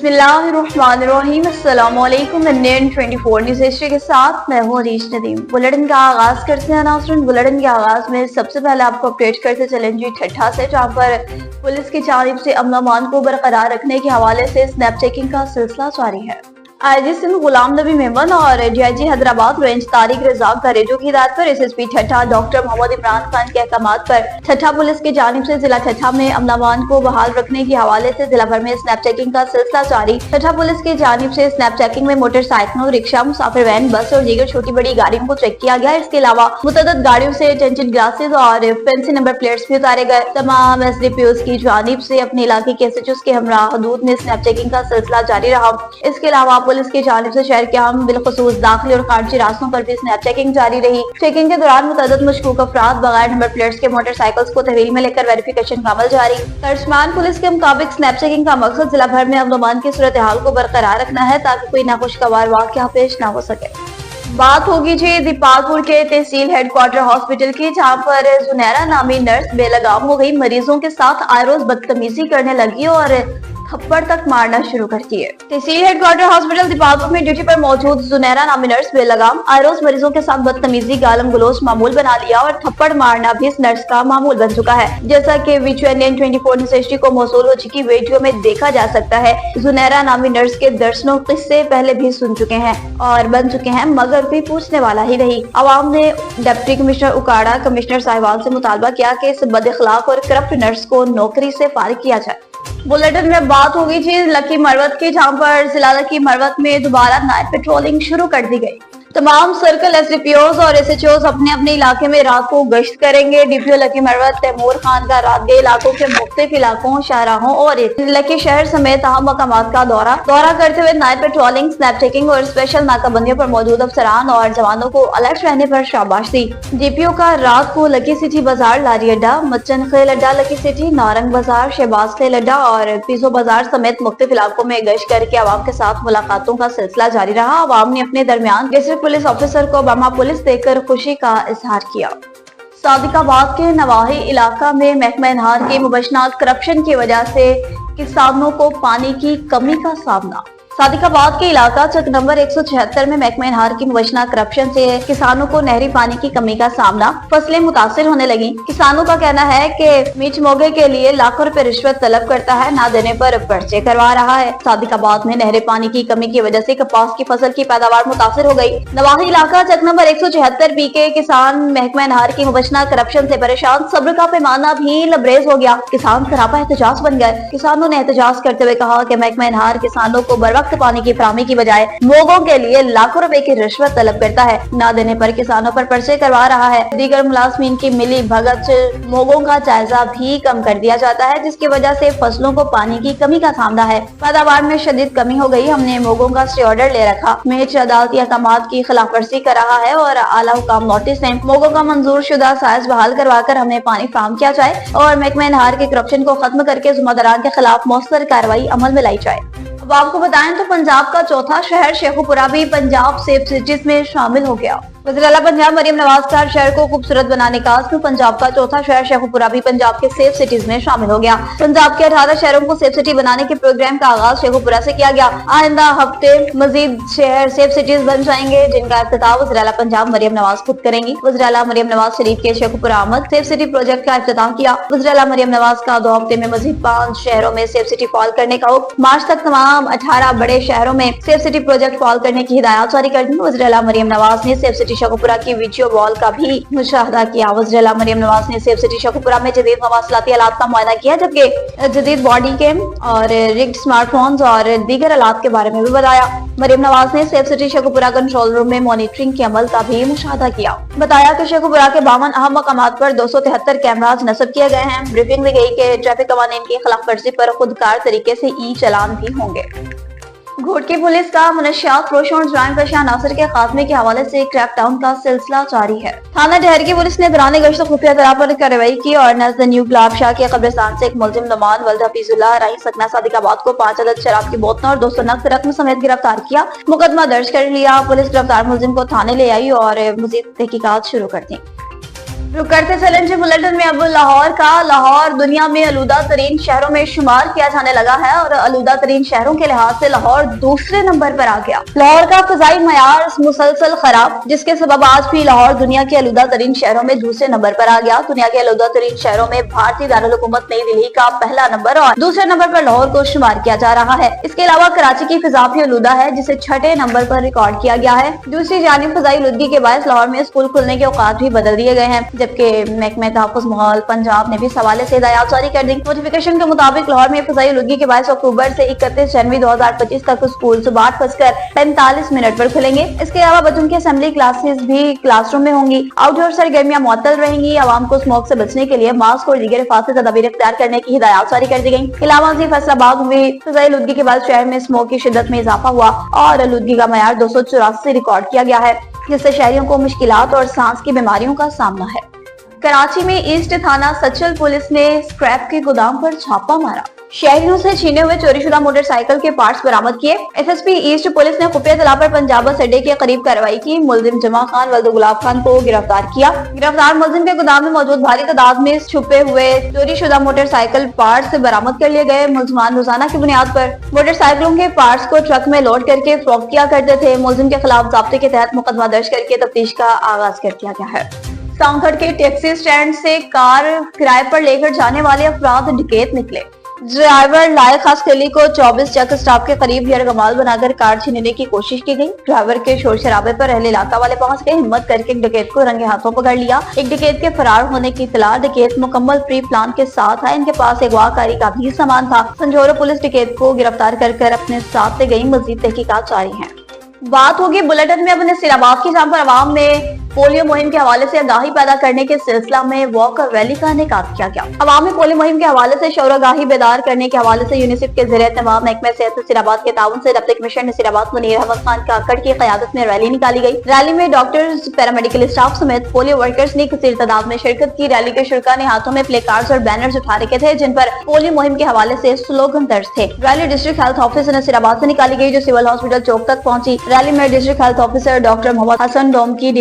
बिस्मिल्लाहिर्रहमानिर्रहीम। अस्सलामुअलैकुम। Indian 24 news history के साथ मैं हूं अरीश नदीम। बुलेटिन का आगाज करते हैं नाज़रीन। बुलेटिन के आगाज में सबसे पहले आपको अपडेट करते चलें जी ठट्ठा से, जहां पर पुलिस की जानिब से अमन अमान को बरकरार रखने के हवाले से स्नैप चेकिंग का सिलसिला जारी है। आईजी सिंध गुलाम नबी मेमन और डीआईजी हैदराबाद रेंज तारिक रज़ाक घरेजू की हिदायत पर एसएसपी ठट्ठा डॉक्टर मोहम्मद इमरान खान के अहकामात पर ठट्ठा पुलिस की जानिब से जिला ठट्ठा में अमन अमान को बहाल रखने के हवाले से जिला भर में स्नैप चेकिंग का सिलसिला जारी। ठट्ठा पुलिस की जानिब से स्नैप चेकिंग में मोटरसाइकिलों, रिक्शा, मुसाफिर वैन, बस और दीगर छोटी बड़ी गाड़ियों को चेक किया गया। इसके अलावा मुतअद्दिद गाड़ियों से टेंटेड ग्लासेस और फैंसी नंबर प्लेट्स भी उतारे गए। तमाम एसडीपीओ की जानिब से अपने इलाके के एसएचओ के हमरा हदूद में स्नैप चेकिंग का सिलसिला जारी रहा। इसके अलावा पुलिस की जानिब से शहर के आम बिलखुसूस दाखिली और खारिजी रास्तों पर भी स्नैप चेकिंग जारी रही। चेकिंग के दौरान मुतअद्दिद मशकूक अफराद बगैर नंबर प्लेट्स के मोटरसाइकिल्स को तहवील में लेकर वेरिफिकेशन का अमल जारी। तर्जमान पुलिस के मुताबिक स्नैप चेकिंग का मकसद जिला भर में अमन अमान की सूरत हाल को बरकरार रखना है ताकि कोई नाखुशगवार वाकया पेश न हो सके। बात होगी जी दीपालपुर के तहसील हेडक्वार्टर हॉस्पिटल की, जहां पर जुनैरा नामी नर्स बेलगाम हो गई। मरीजों के साथ आए रोज बदतमीजी करने लगी और थप्पड़ तक मारना शुरू करती है। तहसील हेडक्वार्टर हॉस्पिटल दीपालपुर में ड्यूटी पर मौजूद जुनैरा नामी नर्स बेलगाम आए रोज मरीजों के साथ बदतमीजी, गालम गलोच मामूल बना लिया और थप्पड़ मारना भी इस नर्स का मामूल बन चुका है। जैसा कि इंडियन 24 न्यूज़ हिस्ट्री को मौसूल हो चुकी वीडियो में देखा जा सकता है, जुनैरा नामी नर्स के दर्जनों किस्से पहले भी सुन चुके हैं और बन चुके हैं, मगर भी पूछने वाला ही नहीं। अवाम ने डिप्टी कमिश्नर उकाड़ा, कमिश्नर साहिवाल से मुतालबा किया कि इस बदअखलाक और करप्ट नर्स को नौकरी से फारिग किया जाए। बुलेटिन में बात होगी जी लकी मरवत की, जहां पर जिला लकी मरवत में दोबारा नाइट पेट्रोलिंग शुरू कर दी गई। तमाम सर्कल एसडीपीओज और एसएचओज अपने अपने इलाके में रात को गश्त करेंगे। डीपीओ लकी मरवत तैमूर खान का रात के इलाकों के मुख्तलिफ इलाकों, शाहराहों और लकी शहर समेत अहम मकामात का दौरा करते हुए नाइट पेट्रोलिंग, स्नैप चेकिंग और स्पेशल नाकाबंदियों पर मौजूद अफसरान और जवानों को अलर्ट रहने पर शाबाश दी। डीपीओ का रात को लकी सिटी बाजार, लारी अड्डा, मच्चन खेल अड्डा, लकी सिटी, नारंग बाजार, शहबाज खेल अड्डा और पीसो बाजार समेत मुख्तलिफ इलाकों में गश्त करके आवाम के साथ मुलाकातों का सिलसिला जारी रहा। आवाम ने अपने दरमियान पुलिस ऑफिसर को बमा पुलिस देकर खुशी का इजहार किया। सादिकाबाद के नवाही इलाका में महकमा नहर के मुबैनात करप्शन की वजह से किसानों को पानी की कमी का सामना। सादिकाबाद के इलाका चक नंबर 176 में महकमा नहर की मुबैनात करप्शन से किसानों को नहरी पानी की कमी का सामना, फसलें मुतासिर होने लगी। किसानों का कहना है कि मीच मोगे के लिए लाखों रुपए रिश्वत तलब करता है, ना देने पर पर्चे करवा रहा है। सादिकाबाद में नहरी पानी की कमी की वजह से कपास की फसल की पैदावार मुतासिर हो गई। नवाही इलाका चक नंबर 176 बी के किसान महकमा नहर की मुबैनात करप्शन से परेशान, सब्र का पैमाना भी लबरेज हो गया। किसान सरापा एहतजाज बन गए। किसानों ने एहतजाज करते हुए कहा कि महकमा नहर किसानों को बर पानी की फराहमी की बजाय मोगों के लिए लाखों रुपए की रिश्वत तलब करता है, ना देने पर किसानों पर पर्चे करवा रहा है। दीगर मुलाजमीन की मिली भगत से मोगों का जायजा भी कम कर दिया जाता है, जिसकी वजह से फसलों को पानी की कमी का सामना है। पैदावार में शदीद कमी हो गई। हमने मोगों का स्टे ऑर्डर ले रखा। मेच अदालती अहकामात की खिलाफ वर्जी कर रहा है और आला हुकाम नोटिस ने मोगों का मंजूर शुदा साइज बहाल करवा कर हमें पानी फराहम किया जाए और महकमा नहर के करप्शन को खत्म करके जिम्मेदारान के खिलाफ मौसर कार्रवाई अमल में लाई जाए। अब आपको बताएं तो पंजाब का चौथा शहर शेखुपुरा भी पंजाब सेफ सिटीज में शामिल हो गया। वज़ीर-ए-आला पंजाब मरियम नवाज का शहर को खूबसूरत बनाने का आज़म, पंजाब का चौथा शहर शेखुपुरा भी पंजाब के सेफ सिटीज में शामिल हो गया। पंजाब के 18 शहरों को सेफ सिटी बनाने के प्रोग्राम का आगाज शेखुपुरा से किया गया। आइंदा हफ्ते मजीद शहर सेफ सिटीज बन जाएंगे, जिनका इफ्तिताह वज़ीर-ए-आला पंजाब मरियम नवाज खुद करेंगी। वज़ीर-ए-आला मरियम नवाज शरीफ के शेखुपुरा आमद सेफ सिटी प्रोजेक्ट का इफ्तिताह किया। वज़ीर-ए-आला मरियम नवाज का 2 हफ्ते में मजीद 5 शहरों में सेफ सिटी फॉल करने का हुक्म। मार्च तक तमाम 18 बड़े शहरों में सेफ सिटी प्रोजेक्ट फॉल करने की हिदायत जारी कर दी। वज़ीर-ए-आला मरियम नवाज ने सेफ सिटी शेखुपुरा की वीडियो वॉल का भी मुशाहदा किया। वज़ीर-ए-आला मरियम नवाज ने सेफ सिटी शेखुपुरा में जदीद मवासलाती आलात का मुआयना किया, जबकि जदीद बॉडी कैम और रिग्ड स्मार्टफोन्स और दीगर आलात के बारे में भी बताया। मरियम नवाज ने safe city Sheikhupura control room में मॉनिटरिंग के अमल का भी मुशाहदा किया। बताया कि शेखुपुरा के 52 अहम मकामात पर 273 कैमराज नस्ब किए गए हैं। ब्रीफिंग में गई कि ट्रैफिक कवानीन की खिलाफ वर्जी पर खुदकार तरीके से ई चालान भी होंगे। घोटकी पुलिस का मनशियात फरोशों और जराइम पेशा अनासर के खात्मे के हवाले से क्रैकडाउन का सिलसिला जारी है। थाना डहर की पुलिस ने दौरान गश्त खुफिया तौर पर कार्रवाई की और नज़द न्यू गुलाब शाह के कब्रिस्तान से एक मुलजिम नुमान वल्द हफीजुल्लाह राही सकना सादिकाबाद को 5 अदद शराब की बोतलों और 200 नकद रकम समेत गिरफ्तार किया। मुकदमा दर्ज कर लिया। पुलिस गिरफ्तार मुलजिम को थाने ले आई और मजीद तहकीकात शुरू कर दी। रुक करते चलें जी बुलेटिन में अब लाहौर का। लाहौर दुनिया में आलूदा तरीन शहरों में शुमार किया जाने लगा है और आलूदा तरीन शहरों के लिहाज से लाहौर दूसरे नंबर पर आ गया। लाहौर का फिजाई मयार मुसलसल खराब, जिसके सबब आज भी लाहौर दुनिया के आलूदा तरीन शहरों में दूसरे नंबर पर आ गया। दुनिया के आलूदा तरीन शहरों में भारतीय दारुल हुकूमत नई दिल्ली का पहला नंबर और दूसरे नंबर पर लाहौर को शुमार किया जा रहा है। इसके अलावा कराची की फिजा भी आलूदा है, जिसे छठे नंबर पर रिकॉर्ड किया गया है। दूसरी जानिब फिजाई आलूदगी के बायस लाहौर में स्कूल खुलने के औकात भी बदल दिए गए हैं, जबकि महकमे तहफ़्फ़ुज़ माहौल पंजाब ने भी इस हवाले से हिदायत जारी कर दी। नोटिफिकेशन के मुताबिक लाहौर में फिजाई आलूदगी के बायस अक्टूबर से 31 जनवरी 2025 तक स्कूल सुबह 8:45 पर खुलेंगे। इसके अलावा बच्चों की असेंबली क्लासेस भी क्लासरूम में होंगी। आउटडोर सरगर्मियां मुअत्तल रहेंगी। आवाम को स्मोक से बचने के लिए मास्क और दीगर हिफाजती तदाबीर इख्तियार करने की हिदायत जारी कर दी गई। इलावा फैसलाबाद में फिजाई आलूदगी के बाद शहर में स्मोक की शिद्दत में इजाफा हुआ और आलूदगी का मयार 284 रिकॉर्ड किया गया है, जिससे शहरियों को मुश्किलात और सांस की बीमारियों का सामना है। कराची में ईस्ट थाना सचल पुलिस ने स्क्रैप के गोदाम पर छापा मारा। शहरियों से छीने हुए चोरीशुदा मोटरसाइकिल के पार्ट्स बरामद किए। एसएसपी ईस्ट पुलिस ने खुफिया इत्तला पर पंजाब बस अड्डे के करीब कार्रवाई की। मुलजिम जमा खान वल्द गुलाब खान को गिरफ्तार किया। गिरफ्तार मुलजिम के गोदाम में मौजूद भारी तादाद में छुपे हुए चोरीशुदा मोटरसाइकिल पार्ट्स बरामद कर लिए गए। मुलजमान रोजाना की बुनियाद पर मोटरसाइकिलों के पार्ट्स को ट्रक में लोड करके फरोख्त किया करते थे। मुलजिम के खिलाफ ज़ाब्ते के तहत मुकदमा दर्ज करके तफ्तीश का आगाज कर दिया गया है। सांखड़ के टैक्सी स्टैंड से कार किराए पर लेकर जाने वाले अफराद डकैत निकले। ड्राइवर लायक खास अली को 24 चेक स्टाफ के करीब यरगमाल बनाकर कार छीनने की कोशिश की गई। ड्राइवर के शोर शराबे पर अहले इलाका वाले पहुंच गए। हिम्मत करके एक डकैत को रंगे हाथों पकड़ लिया। एक डकैत के फरार होने की इत्तला। डकैत मुकम्मल प्री प्लान के साथ है। इनके पास अगवाकारी का भी सामान था। संजोरा पुलिस डकैत को गिरफ्तार कर अपने साथ ले गई। मजीद तहकीकात जारी है। बात होगी बुलेटिन में अब नसीराबाद की, जहां पर अवाम में पोलियो मुहिम के हवाले से आगाही पैदा करने के सिलसिला में वॉक रैली का इनेकाद किया गया। अवामी पोलियो मुहिम के हवाले से शौर आगाही बेदार करने के हवाले से यूनिसेफ के ज़रिए तमाम महकमे सेहत नसीराबाद के ताउन से डिप्टी कमिश्नर नसीराबाद मुनीर अहमद खान काकड़ की क़यादत में रैली निकाली गई। रैली में डॉक्टर्स, पैरामेडिकल स्टाफ समेत पोलियो वर्कर्स ने कसीर तादाद में शिरकत की। रैली के शुरका ने हाथों में प्ले कार्ड्स और बैनर्स उठा रखे थे, जिन पर पोलियो मुहिम के हवाले से स्लोगन दर्ज थे। Rally district health officer Nasirabad से निकाली गई, जो सिविल हॉस्पिटल चौक तक पहुंची। रैली में district health officer doctor Mohammad Hasan Dom की,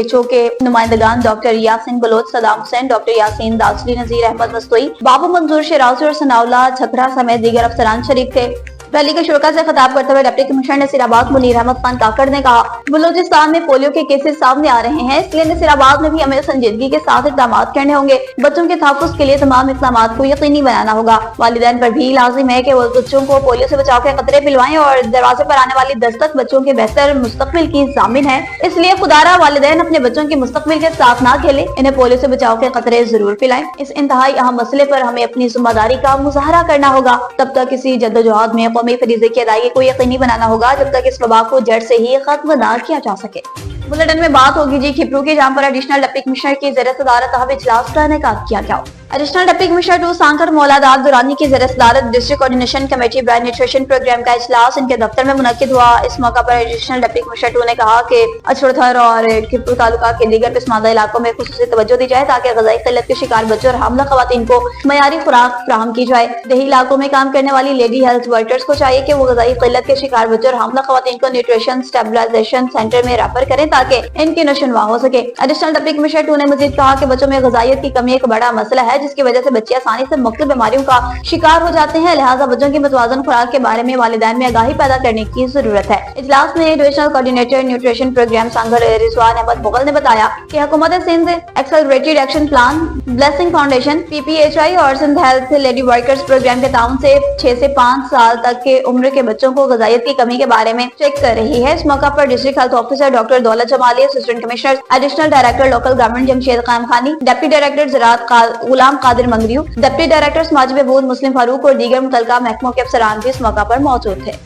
WHO के नुमाइंदगान डॉक्टर यासीन बलोच, सदाम हुसैन, डॉक्टर यासीन दासली, नजीर अहमद मस्तोई, बाबू मंजूर शिराजी और सनाउल्लाह छपरा समेत दीगर अफसरान शरीक थे। रैली के शुरका से खिताब करते हुए डिप्टी कमिश्नर नसीराबाद मुनीर अहमद खान काकड़ ने कहा, बलूचिस्तान में पोलियो के केसेस सामने आ रहे हैं, इसलिए नसीराबाद में भी हमें संजीदगी के साथ इक़दाम करने होंगे। बच्चों के तहफ़्फ़ुज़ के लिए तमाम इक़दाम को यकीनी बनाना होगा। वालिदैन पर भी लाजिम है कि वो बच्चों को पोलियो से बचाव के खतरे पिलवाएं और दरवाजे पर आने वाली दस्तक बच्चों के बेहतर मुस्तकबिल की जामिन है। इसलिए खुदारा वालिदैन अपने बच्चों के मुस्तकबिल के साथ ना खेले, इन्हें पोलियो से बचाव के खतरे जरूर पिलाएं। इस इंतहाई अहम मसले पर हमें अपनी जिम्मेदारी का मुजाहरा करना होगा। तब तक किसी जद्दोजहद में कौमी फरीज़े की अदायगी को यकीनी बनाना होगा, जब तक इस वबा को जड़ से ही खत्म न किया जा सके। बुलेटिन में बात होगी जी खिपरू की, जहां पर एडिशनल डिप्टी कमिश्नर की ज़रिए सदारत अहम इजलास का इनेकाद किया गया। Additional deputy commissioner 2 Sanghar Mauladad Durrani की ज़रिए सदारत डिस्ट्रिक्ट कोऑर्डिनेशन कमेटी ब्रांड न्यूट्रिशन प्रोग्राम का इजलास इनके दफ्तर में मुनक्किद हुआ। इस मौका पर एडिशनल डिप्टी कमिश्नर 2 ने कहा कि अछड़थर और खिपरू तालुका के दीगर पिस्मादा इलाकों में खुसूसी तवज्जो दी जाए, ताकि ग़िज़ाई क़िल्लत के शिकार बच्चों और हामला ख़वातीन को मयारी खुराक फराहम की जाए। देही इलाकों में काम करने वाली लेडी हेल्थ वर्कर्स को चाहिए कि वो ग़िज़ाई क़िल्लत के शिकार बच्चों और हामला ख़वातीन को न्यूट्रिशन स्टेबलाइजेशन सेंटर में रेफर करें, ताकि इनकी नशोनुमा हो सके। एडिशनल डिप्टी कमिश्नर 2 ने मजीद कहा कि बच्चों में ग़िज़ाइयत की कमी एक बड़ा मसला है, जिसकी वजह से बच्चे आसानी से मुख्तलिफ बीमारियों का शिकार हो जाते हैं। लिहाजा बच्चों की मुतवाज़न खुराक के बारे में वालिदैन में आगाही पैदा करने की जरूरत है। इजलास में divisional coordinator nutrition programme Sanghar Rizwan Ahmed Mughal ने बताया कि हुकूमत Sindh accelerated action plan, blessing foundation, PPHI और Sindh health lady workers programme के ताउन से 6 से 5 साल तक के उम्र के बच्चों को ग़िज़ाइयत की कमी के बारे में चेक कर रही है। इस मौका पर डिस्ट्रिक्ट हेल्थ ऑफिसर डॉक्टर दौलत Jamali, assistant commissioner, additional director local government Jamshed Khan खानी, deputy director ज़राअत Ghulam Qadir मंगरियू, deputy director समाजी बहबूद मुस्लिम फारूक और दीगर मुतल्लिका महकमों के अफसरान भी इस मौका पर मौजूद थे।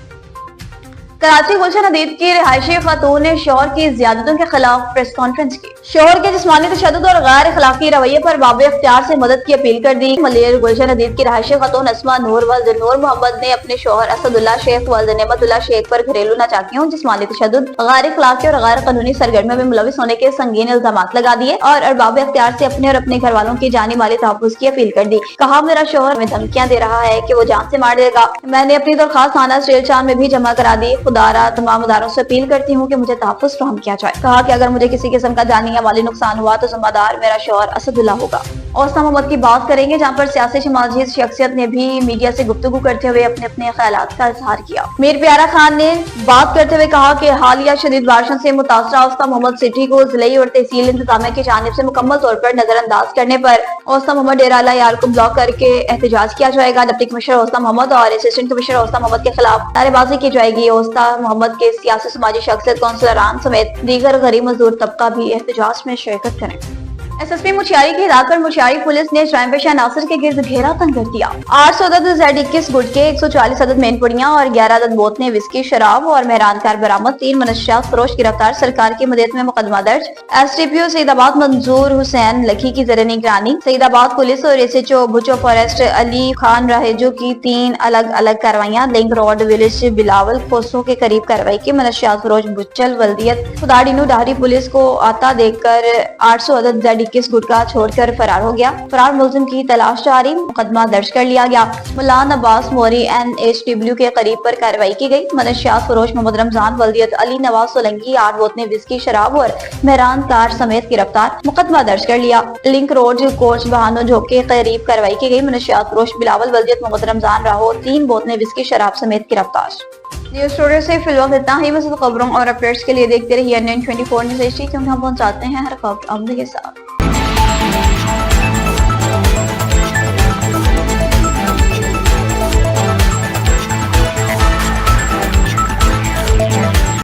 कराची गुलशन हदीद की रिहायशी खातून ने शौहर की ज़ियादतों के खिलाफ प्रेस कॉन्फ्रेंस की। शौहर के जिस्मानी तशद्दुद और गैर अखलाकी रवैये पर बाब इख्तियार से मदद की अपील कर दी। मलेर गुलशन हदीद की रिहायशी खातून अस्मा नूर वल्द नूर मोहम्मद ने अपने शौहर असदुल्ला शेख वल्द नेमतुल्ला शेख पर घरेलू नाचाकियों, जिस्मानी तशद्दुद, गैर अखलाकी और गैर कानूनी सरगर्मियों में मुलविस होने के संगीन इल्जामात लगा दिए और अरबाब इख्तियार से अपने और अपने घर वालों की जानी माली तहफ़्फ़ुज़ की अपील कर दी। कहा, मेरा शौहर में धमकियां दे रहा है कि वो जान से मार देगा। मैंने अपनी दरख्वास्त थाना स्टील चांद में भी जमा करा दी। خدارہ تمام اداروں سے اپیل کرتی ہوں کہ مجھے تحفظ فراہم کیا جائے۔ کہا کہ اگر مجھے کسی قسم کا جانی یا مالی نقصان ہوا تو ذمہ دار میرا شوہر اسد اللہ ہوگا۔ اوسطا محمد کی بات کریں گے، جہاں پر سیاسی سماجی شخصیت نے بھی میڈیا سے گفتگو کرتے ہوئے اپنے خیالات کا اظہار کیا۔ میر پیارا خان نے بات کرتے ہوئے کہا کہ حالیہ شدید بارشوں سے متاثرہ اوسطا محمد سٹی کو ضلعی اور تحصیل انتظامیہ کی جانب سے مکمل طور پر نظر انداز کرنے پر اوسطا محمد ڈیرہ یار کو بلاک کر کے احتجاج کیا جائے گا۔ ڈپٹی کمشنر اوسطا محمد اور اسسٹنٹ کمشنر اوسطا محمد کے خلاف نعرے بازی کی جائے گی۔ اوسطا محمد کے سیاسی سماجی شخصیت کونسلران سمیت دیگر غریب مزدور طبقہ بھی احتجاج میں شرکت کریں۔ ایس ایس پی مچھیاری کی ہدایت پر مچھیاری پولیس نے جرائم پیشہ عناصر کے گرد گھیرا تنگ کر دیا۔ 800 عدد Z21 گٹکے، 140 عدد مین پڑیاں اور 11 عدد بوتلیں وسکی شراب اور مہران کار برآمد، 3 منشیات فروش گرفتار۔ سرکار کی مدیت میں مقدمہ درج۔ ایس ٹی پی او سعید آباد منظور حسین لکھی کی زیر نگرانی سعید آباد پولیس اور ایس ایچ او بچو فارسٹ علی خان راہیجو کی 3 الگ الگ کارروائیاں۔ لنک روڈ ولیج بلاول کھوسوں کے قریب کارروائی کی۔ منشیات فروش بچل ولدیت خداڈینو ڈاہری پولیس کو آتا دیکھ کر 800 عدد Z21 گٹکا چھوڑ کر فرار ہو گیا۔ فرار ملزم کی تلاش جاری، مقدمہ درج کر لیا گیا۔ ملان عباس موری NHW کے قریب پر کارروائی کی گئی۔ منشیات فروش محمد رمضان ولدیت علی نواز سولنگی 8 بوتلیں وسکی شراب اور مہران کار سمیت گرفتار، مقدمہ درج کر لیا۔ لنک روڈ کوچ بہانو جھوک کے قریب کارروائی کی گئی۔ منشیات فروش بلاول ولدیت محمد رمضان راہو 3 بوتلیں وسکی شراب سمیت گرفتار۔ نیوز اسٹوڈیو سے فی الوقت اتنا ہی۔ مزید خبروں اور اپڈیٹس کے لیے دیکھتے رہیے NN24 نیوز HD، کیونکہ ہم پہنچاتے ہیں ہر خبر عمل کے ساتھ۔